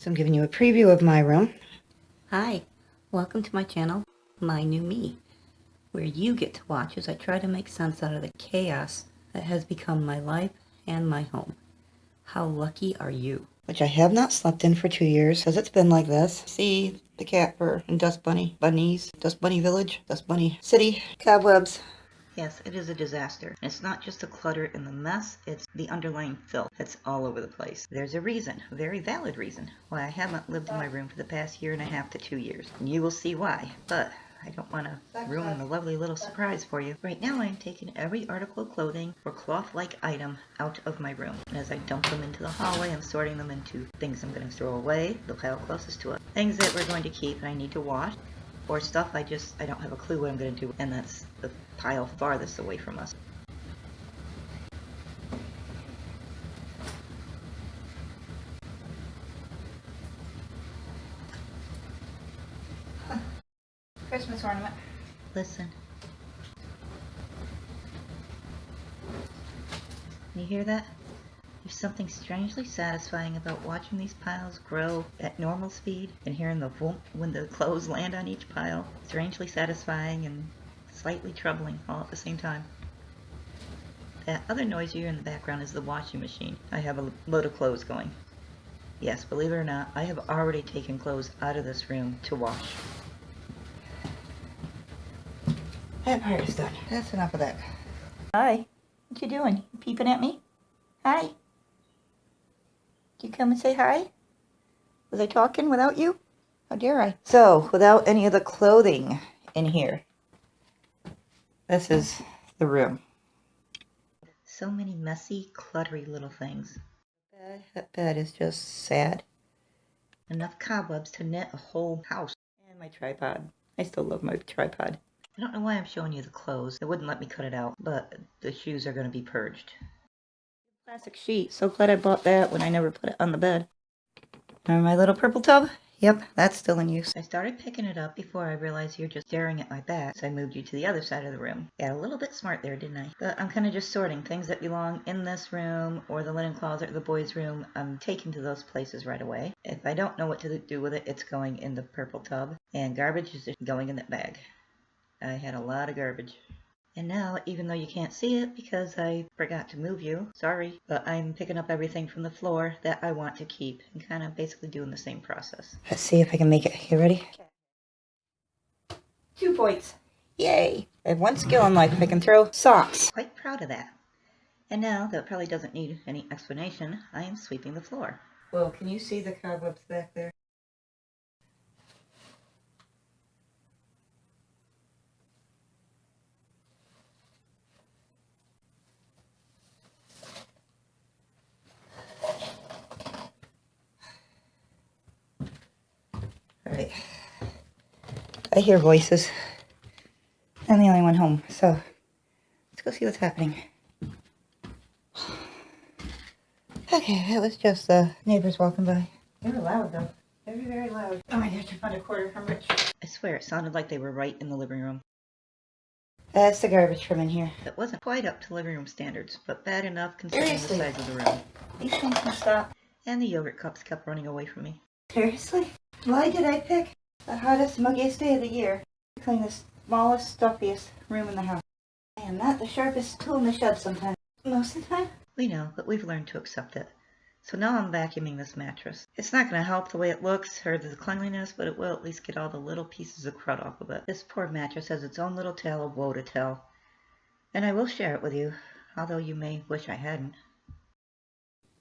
So I'm giving you a preview of my room. Hi, welcome to my channel, My New Me, where you get to watch as I try to make sense out of the chaos that has become my life and my home. How lucky are you? Which I have not slept in for 2 years, because it's been like this. See the cat fur and Dust Bunny, Bunnies, Dust Bunny Village, Dust Bunny City, cobwebs. Yes, it is a disaster. It's not just the clutter and the mess, it's the underlying filth that's all over the place. There's a reason, a very valid reason, why I haven't lived in my room for the past 1.5 to 2 years. And you will see why, but I don't want to ruin the lovely little surprise for you. Right now I'm taking every article of clothing or cloth-like item out of my room. And as I dump them into the hallway, I'm sorting them into things I'm going to throw away, the pile closest to it, things that we're going to keep and I need to wash, or stuff I don't have a clue what I'm going to do, and that's the pile farthest away from us. Christmas ornament. Listen. You hear that? There's something strangely satisfying about watching these piles grow at normal speed and hearing the whoomp when the clothes land on each pile. Strangely satisfying and slightly troubling all at the same time. That other noise you hear in the background is the washing machine. I have a load of clothes going. Yes, believe it or not, I have already taken clothes out of this room to wash. That part is done. That's enough of that. Hi. What you doing? You peeping at me? Hi. Did you come and say hi? Was I talking without you? How dare I? So, without any of the clothing in here, this is the room. So many messy, cluttery little things. That bed is just sad. Enough cobwebs to knit a whole house. And my tripod. I still love my tripod. I don't know why I'm showing you the clothes. It wouldn't let me cut it out, but the shoes are going to be purged. Plastic sheet. So glad I bought that when I never put it on the bed. Remember my little purple tub? Yep, that's still in use. I started picking it up before I realized you're just staring at my back, so I moved you to the other side of the room. Got a little bit smart there, didn't I? But I'm kind of just sorting things that belong in this room or the linen closet or the boys' room. I'm taking to those places right away. If I don't know what to do with it, it's going in the purple tub, and garbage is just going in that bag. I had a lot of garbage. And now, even though you can't see it because I forgot to move you, sorry, but I'm picking up everything from the floor that I want to keep and kind of basically doing the same process. Let's see if I can make it. You ready? 2 points. Yay. I have one skill in life. I can throw socks. Quite proud of that. And now, though it probably doesn't need any explanation, I am sweeping the floor. Well, can you see the cobwebs back there? Alright. I hear voices. I'm the only one home, so let's go see what's happening. Okay, that was just the neighbors walking by. They were loud though. Very, very loud. Oh my gosh, I found a quarter from Rich. I swear it sounded like they were right in the living room. That's the garbage from in here. It wasn't quite up to living room standards, but bad enough considering Seriously? the size of the room. These things can stop. And the yogurt cups kept running away from me. Seriously? Why did I pick the hottest, muggiest day of the year to clean the smallest, stuffiest room in the house? I am not the sharpest tool in the shed sometimes. Most of the time? We know, but we've learned to accept it. So now I'm vacuuming this mattress. It's not going to help the way it looks or the cleanliness, but it will at least get all the little pieces of crud off of it. This poor mattress has its own little tale of woe to tell. And I will share it with you, although you may wish I hadn't.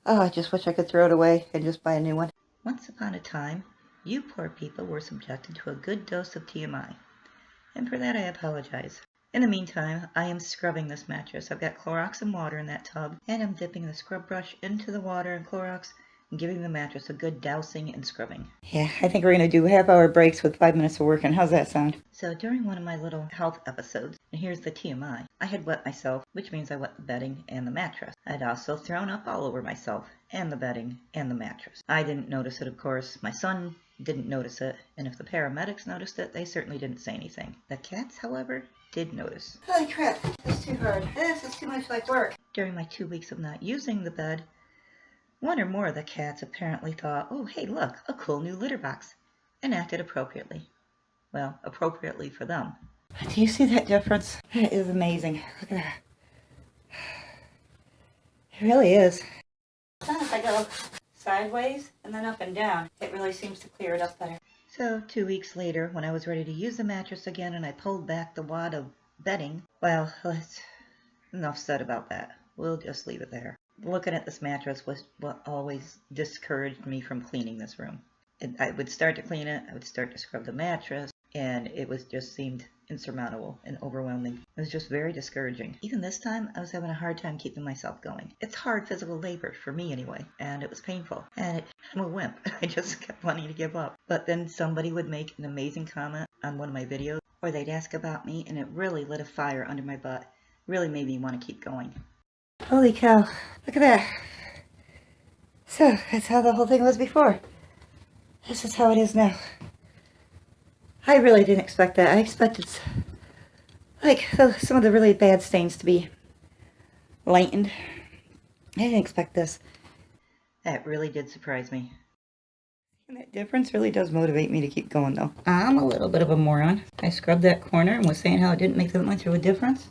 Oh, I just wish I could throw it away and just buy a new one. Once upon a time, you poor people were subjected to a good dose of TMI. And for that I apologize. In the meantime, I am scrubbing this mattress. I've got Clorox and water in that tub, and I'm dipping the scrub brush into the water and Clorox and giving the mattress a good dousing and scrubbing. Yeah, I think we're going to do half-hour breaks with 5 minutes of working. How's that sound? So during one of my little health episodes, and here's the TMI, I had wet myself, which means I wet the bedding and the mattress. I'd also thrown up all over myself, and the bedding, and the mattress. I didn't notice it, of course. My son didn't notice it, and if the paramedics noticed it, they certainly didn't say anything. The cats, however, did notice. Holy crap, this is too hard. This is too much like work. During my 2 weeks of not using the bed, One or more of the cats apparently thought, oh hey look, a cool new litter box, and acted appropriately. Well, appropriately for them. Do you see that difference? That is amazing. Look at that. It really is. If I go sideways and then up and down, it really seems to clear it up better. So 2 weeks later, when I was ready to use the mattress again and I pulled back the wad of bedding, well, enough said about that. We'll just leave it there. Looking at this mattress was what always discouraged me from cleaning this room. I would start to clean it, I would start to scrub the mattress, and it just seemed insurmountable and overwhelming. It was just very discouraging. Even this time, I was having a hard time keeping myself going. It's hard physical labor, for me anyway, and it was painful. And I'm a wimp. I just kept wanting to give up. But then somebody would make an amazing comment on one of my videos, or they'd ask about me, and it really lit a fire under my butt. Really made me want to keep going. Holy cow. Look at that. So, that's how the whole thing was before. This is how it is now. I really didn't expect that. I expected, like, some of the really bad stains to be lightened. I didn't expect this. That really did surprise me. And that difference really does motivate me to keep going, though. I'm a little bit of a moron. I scrubbed that corner and was saying how it didn't make that much of a difference.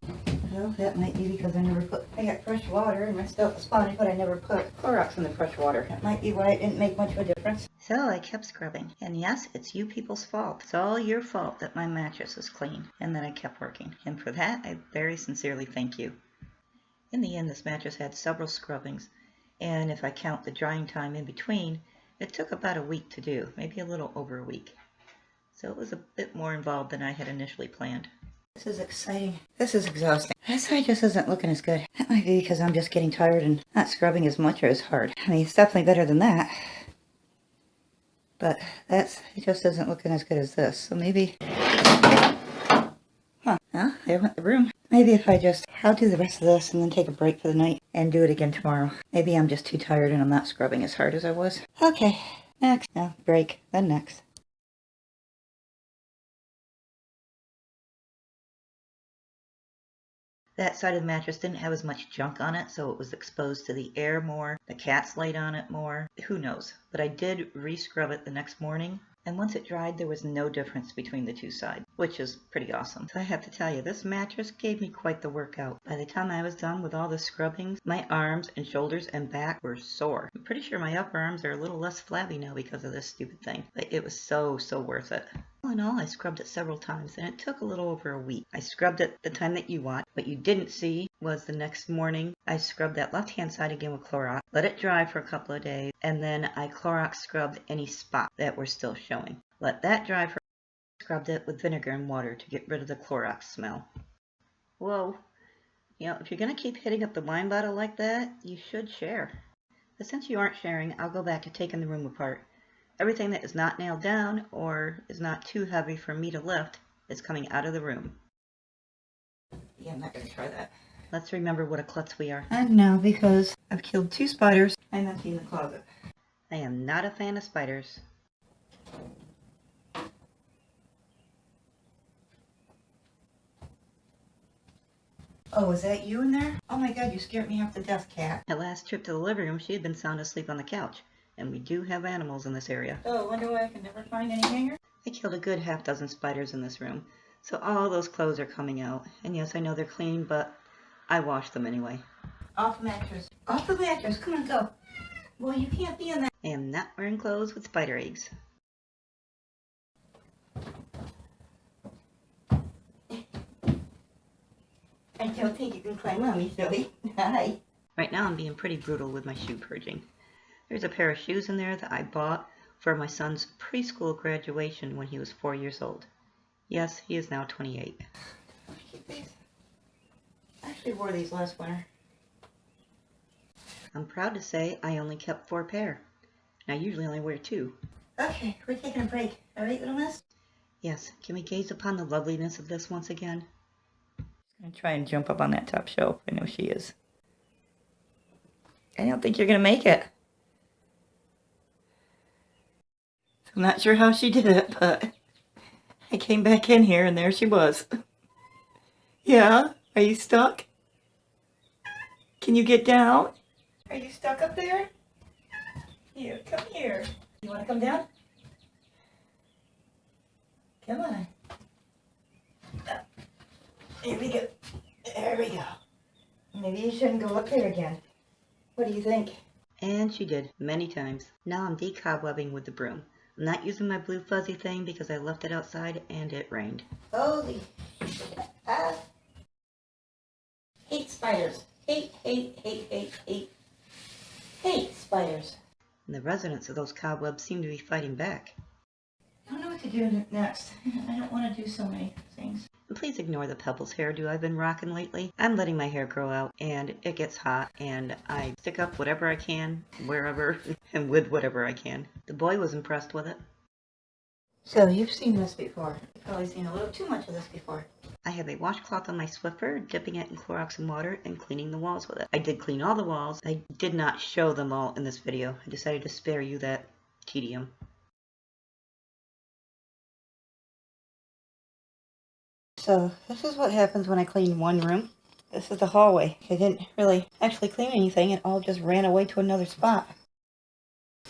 Well, that might be because I got fresh water and rinsed out the sponge, but I never put Clorox in the fresh water. That might be why it didn't make much of a difference. So I kept scrubbing. And yes, it's you people's fault. It's all your fault that my mattress was clean and that I kept working. And for that, I very sincerely thank you. In the end, this mattress had several scrubbings. And if I count the drying time in between, it took about a week to do, maybe a little over a week. So it was a bit more involved than I had initially planned. This is exciting. This is exhausting. This side just isn't looking as good. That might be because I'm just getting tired and not scrubbing as much or as hard. I mean, it's definitely better than that. But it just isn't looking as good as this. So maybe... Well, there went the room. Maybe if I'll do the rest of this and then take a break for the night and do it again tomorrow. Maybe I'm just too tired and I'm not scrubbing as hard as I was. Okay, next. No, break, then next. That side of the mattress didn't have as much junk on it, so it was exposed to the air more. The cats laid on it more. Who knows? But I did re-scrub it the next morning. And once it dried, there was no difference between the two sides, which is pretty awesome. So I have to tell you, this mattress gave me quite the workout. By the time I was done with all the scrubbings, my arms and shoulders and back were sore. I'm pretty sure my upper arms are a little less flabby now because of this stupid thing. But it was so worth it. All in all, I scrubbed it several times, and it took a little over a week. I scrubbed it the time that you want. What you didn't see was the next morning, I scrubbed that left-hand side again with Clorox, let it dry for a couple of days, and then I Clorox scrubbed any spots that were still showing. Let that dry for scrubbed it with vinegar and water to get rid of the Clorox smell. Whoa. You know, if you're going to keep hitting up the wine bottle like that, you should share. But since you aren't sharing, I'll go back to taking the room apart. Everything that is not nailed down or is not too heavy for me to lift is coming out of the room. Yeah, I'm not going to try that. Let's remember what a klutz we are. And now, because I've killed 2 spiders, I'm emptying the closet. I am not a fan of spiders. Oh, is that you in there? Oh my god, you scared me half to death, cat. At last trip to the living room, she had been sound asleep on the couch. And we do have animals in this area. Oh, I wonder why I can never find any hanger? I killed a good half-dozen spiders in this room. So all those clothes are coming out. And yes, I know they're clean, but I washed them anyway. Off the mattress. Off the mattress. Come on, go. Well, you can't be in that. I am not wearing clothes with spider eggs. I don't think you can climb on me, silly. Hi. Right now I'm being pretty brutal with my shoe purging. There's a pair of shoes in there that I bought for my son's preschool graduation when he was 4 years old. Yes, he is now 28. I keep these. I actually wore these last winter. I'm proud to say I only kept 4 pair. And I usually only wear 2. Okay, we're taking a break. All right, little miss? Yes, can we gaze upon the loveliness of this once again? I'm going to try and jump up on that top shelf. I know she is. I don't think you're going to make it. I'm not sure how she did it, but I came back in here and there she was. Yeah? Are you stuck? Can you get down? Are you stuck up there? Here, come here. You want to come down? Come on. Here we go. There we go. Maybe you shouldn't go up there again. What do you think? And she did, many times. Now I'm decobwebbing with the broom. I'm not using my blue fuzzy thing because I left it outside and it rained. Holy hate spiders. Hate spiders. And the residents of those cobwebs seem to be fighting back. I don't know what to do next. I don't want to do so many things. And please ignore the Pebbles hairdo I've been rocking lately. I'm letting my hair grow out and it gets hot and I stick up whatever I can, wherever, and with whatever I can. The boy was impressed with it. So you've seen this before. You've probably seen a little too much of this before. I have a washcloth on my Swiffer, dipping it in Clorox and water and cleaning the walls with it. I did clean all the walls. I did not show them all in this video. I decided to spare you that tedium. So this is what happens when I clean one room. This is the hallway. I didn't really actually clean anything. It all just ran away to another spot.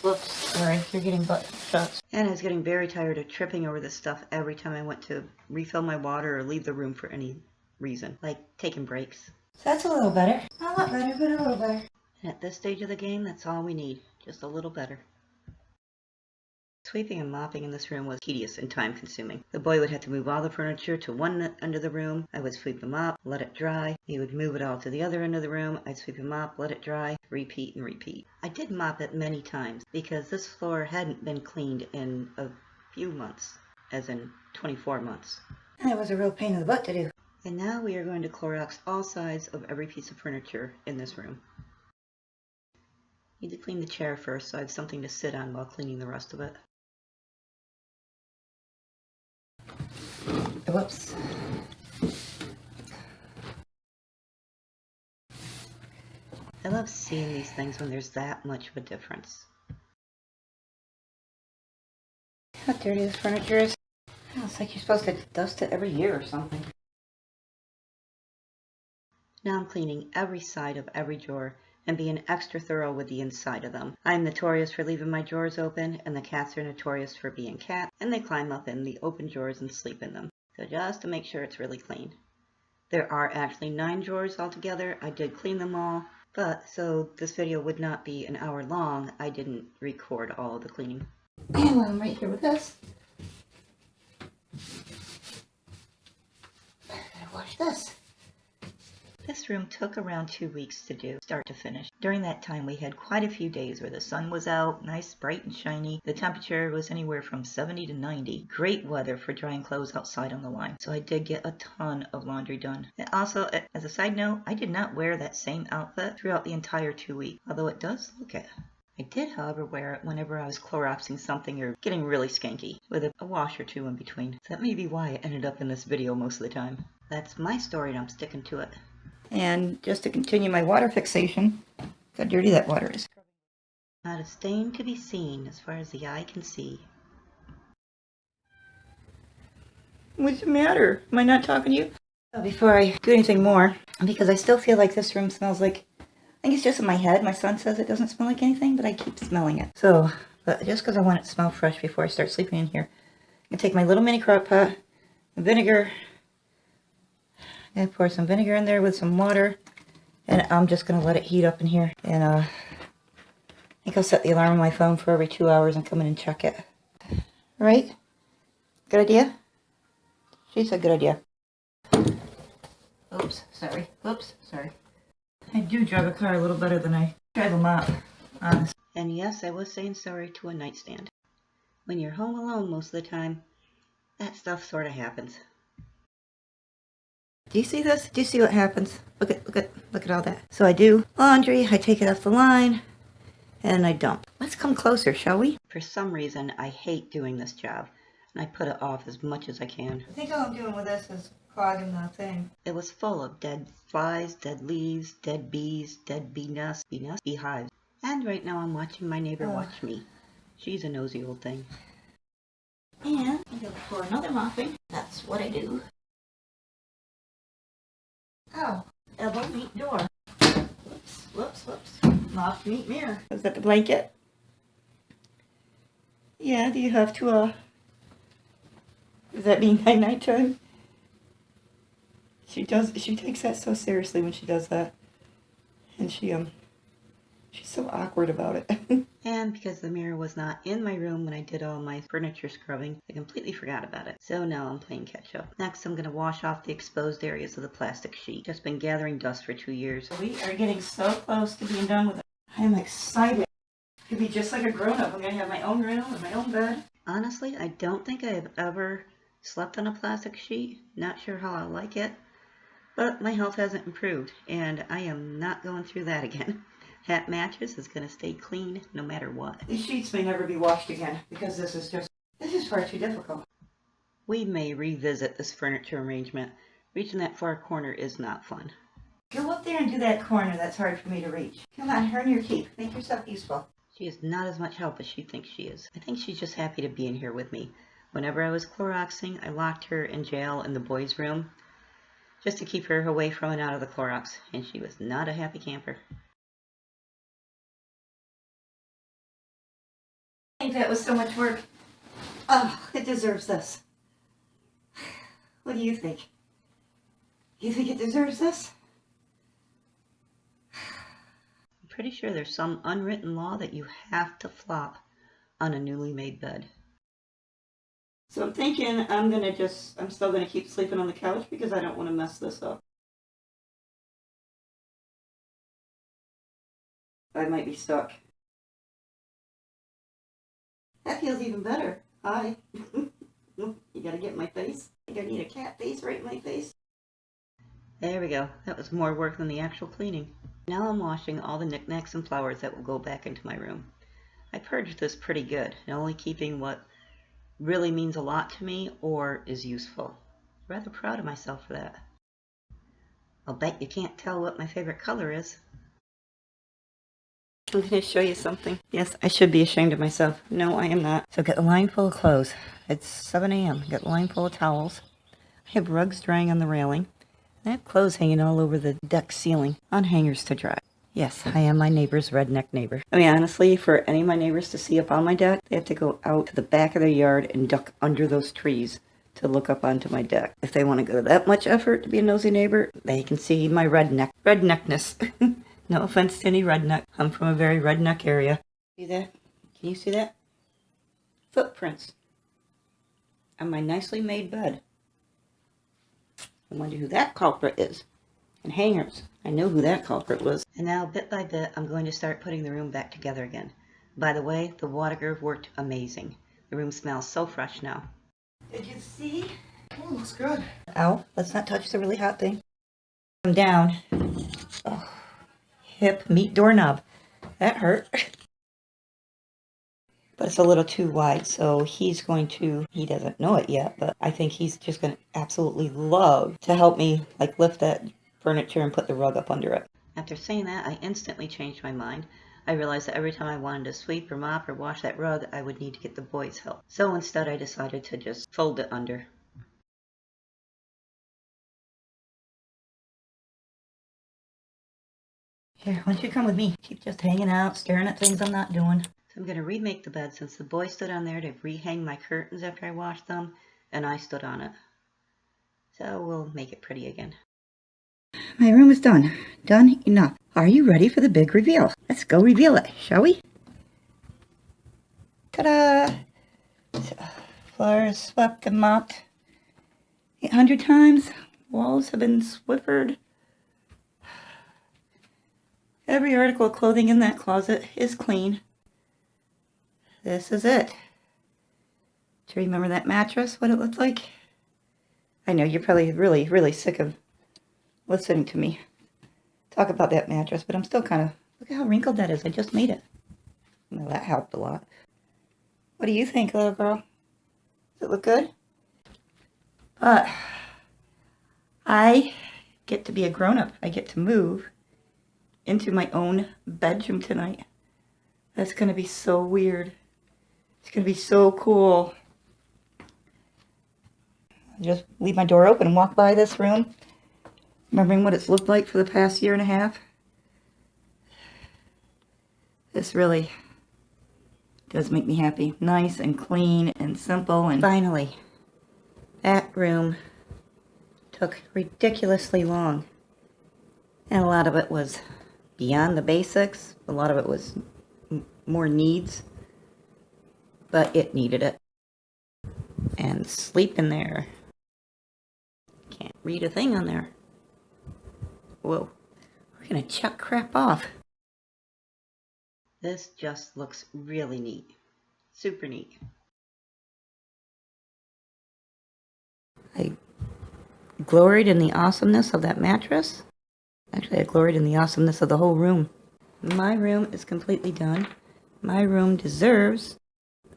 Whoops, sorry, you're getting butt shots. And I was getting very tired of tripping over this stuff every time I went to refill my water or leave the room for any reason, like taking breaks. So that's a little better. Not a lot better, but a little better. And at this stage of the game, that's all we need, just a little better. Sweeping and mopping in this room was tedious and time-consuming. The boy would have to move all the furniture to one end of the room. I would sweep and mop, let it dry. He would move it all to the other end of the room. I'd sweep and mop, let it dry, repeat and repeat. I did mop it many times because this floor hadn't been cleaned in a few months, as in 24 months. That was a real pain in the butt to do. And now we are going to Clorox all sides of every piece of furniture in this room. Need to clean the chair first so I have something to sit on while cleaning the rest of it. Whoops. I love seeing these things when there's that much of a difference. How dirty this furniture is. Oh, it's like you're supposed to dust it every year or something. Now I'm cleaning every side of every drawer and being extra thorough with the inside of them. I'm notorious for leaving my drawers open, and the cats are notorious for being cats, and they climb up in the open drawers and sleep in them. So just to make sure it's really clean. There are actually 9 drawers altogether. I did clean them all, but so this video would not be an hour long, I didn't record all of the cleaning. And I'm right here with this. I gotta wash this. This room took around 2 weeks to do, start to finish. During that time, we had quite a few days where the sun was out, nice, bright, and shiny. The temperature was anywhere from 70 to 90. Great weather for drying clothes outside on the line. So I did get a ton of laundry done. And also, as a side note, I did not wear that same outfit throughout the entire 2 weeks, although it does look it. I did, however, wear it whenever I was Cloroxing something or getting really skanky, with a wash or two in between. So that may be why it ended up in this video most of the time. That's my story and I'm sticking to it. And just to continue my water fixation, look how dirty that water is. Not a stain to be seen as far as the eye can see. What's the matter? Am I not talking to you? Before I do anything more, because I still feel like this room smells like, I think it's just in my head. My son says it doesn't smell like anything, but I keep smelling it. So, but just because I want it to smell fresh before I start sleeping in here, I'm going to take my little mini crock pot, vinegar, and pour some vinegar in there with some water, and I'm just going to let it heat up in here. And I think I'll set the alarm on my phone for every 2 hours and come in and check it. Right? Good idea? She said good idea. Oops, sorry. Oops, sorry. I do drive a car a little better than I drive a mop, honestly. And yes, I was saying sorry to a nightstand. When you're home alone most of the time, that stuff sort of happens. Do you see this? Do you see what happens? Look at all that. So I do laundry, I take it off the line, and I dump. Let's come closer, shall we? For some reason, I hate doing this job, and I put it off as much as I can. I think all I'm doing with this is clogging the thing. It was full of dead flies, dead leaves, dead bees, dead bee nests, beehives. And right now I'm watching my neighbor watch me. She's a nosy old thing. And I go for another mopping. That's what I do. Oh, elbow meet door. Whoops. Loft meet mirror. Is that the blanket? Yeah, do you have to, does that mean night time? She takes that so seriously when she does that. And she's so awkward about it. And because the mirror was not in my room when I did all my furniture scrubbing, I completely forgot about it. So now I'm playing catch up. Next, I'm going to wash off the exposed areas of the plastic sheet. Just been gathering dust for 2 years. We are getting so close to being done with it. I am excited. It'll be just like a grown-up. I'm going to have my own room and my own bed. Honestly, I don't think I have ever slept on a plastic sheet. Not sure how I'll like it. But my health hasn't improved, and I am not going through that again. That mattress is going to stay clean no matter what. These sheets may never be washed again because this is far too difficult. We may revisit this furniture arrangement. Reaching that far corner is not fun. Go up there and do that corner that's hard for me to reach. Come on, earn your keep. Make yourself useful. She is not as much help as she thinks she is. I think she's just happy to be in here with me. Whenever I was Cloroxing, I locked her in jail in the boys' room just to keep her away from and out of the Clorox, and she was not a happy camper. I think that was so much work. Oh, it deserves this. What do you think? You think it deserves this? I'm pretty sure there's some unwritten law that you have to flop on a newly made bed. So I'm thinking I'm still gonna keep sleeping on the couch because I don't want to mess this up. I might be stuck. That feels even better. Hi. You gotta get my face. I think I need a cat face right in my face. There we go. That was more work than the actual cleaning. Now I'm washing all the knickknacks and flowers that will go back into my room. I purged this pretty good, and only keeping what really means a lot to me or is useful. Rather proud of myself for that. I'll bet you can't tell what my favorite color is. I'm going to show you something. Yes, I should be ashamed of myself. No, I am not. So get a line full of clothes. It's 7 a.m. Get a line full of towels. I have rugs drying on the railing. I have clothes hanging all over the deck ceiling on hangers to dry. Yes, I am my neighbor's redneck neighbor. I mean, honestly, for any of my neighbors to see up on my deck, they have to go out to the back of their yard and duck under those trees to look up onto my deck. If they want to go to that much effort to be a nosy neighbor, they can see my redneckness. No offense to any redneck. I'm from a very redneck area. See that? Can you see that? Footprints on my nicely made bed. I wonder who that culprit is. And hangers. I know who that culprit was. And now, bit by bit, I'm going to start putting the room back together again. By the way, the water worked amazing. The room smells so fresh now. Did you see? Oh, looks good. Ow, let's not touch the really hot thing. I'm down. Oh, hip meet doorknob. That hurt. But it's a little too wide, so he doesn't know it yet, but I think he's just going to absolutely love to help me, like, lift that furniture and put the rug up under it. After saying that, I instantly changed my mind. I realized that every time I wanted to sweep or mop or wash that rug, I would need to get the boys' help. So instead, I decided to just fold it under. Here, why don't you come with me? Keep just hanging out, staring at things I'm not doing. So I'm going to remake the bed since the boys stood on there to rehang my curtains after I washed them, and I stood on it. So we'll make it pretty again. My room is done. Done enough. Are you ready for the big reveal? Let's go reveal it, shall we? Ta-da! Floors swept and mopped 800 times. Walls have been swiffered. Every article of clothing in that closet is clean. This is it. Do you remember that mattress, what it looked like? I know you're probably really, really sick of listening to me talk about that mattress, but I'm still kind of, look at how wrinkled that is. I just made it. Well, that helped a lot. What do you think, little girl? Does it look good? But I get to be a grown-up. I get to move into my own bedroom tonight. That's going to be so weird. It's going to be so cool. Just leave my door open and walk by this room, remembering what it's looked like for the past year and a half. This really does make me happy. Nice and clean and simple. And finally, that room took ridiculously long. And a lot of it was beyond the basics. A lot of it was more needs. But it needed it. And sleep in there. Can't read a thing on there. Whoa. We're gonna chuck crap off. This just looks really neat. Super neat. I gloried in the awesomeness of that mattress. Actually, I gloried in the awesomeness of the whole room. My room is completely done. My room deserves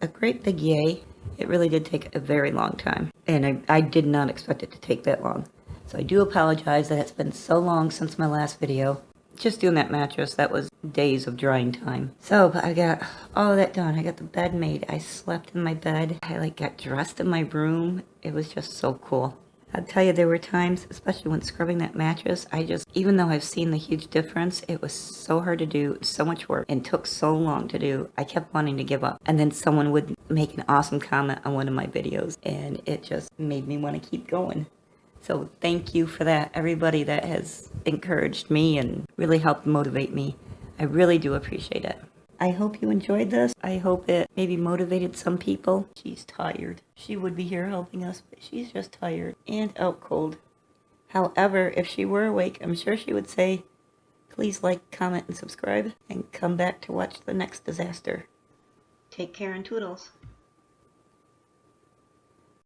a great big yay. It really did take a very long time. And I did not expect it to take that long. So I do apologize that it's been so long since my last video. Just doing that mattress, that was days of drying time. So, but I got all of that done. I got the bed made. I slept in my bed. I got dressed in my room. It was just so cool. I'll tell you, there were times, especially when scrubbing that mattress, even though I've seen the huge difference, it was so hard to do, so much work, and took so long to do, I kept wanting to give up. And then someone would make an awesome comment on one of my videos, and it just made me want to keep going. So thank you for that, everybody that has encouraged me and really helped motivate me. I really do appreciate it. I hope you enjoyed this. I hope it maybe motivated some people. She's tired. She would be here helping us, but she's just tired and out cold. However, if she were awake, I'm sure she would say, please like, comment, and subscribe, and come back to watch the next disaster. Take care and toodles.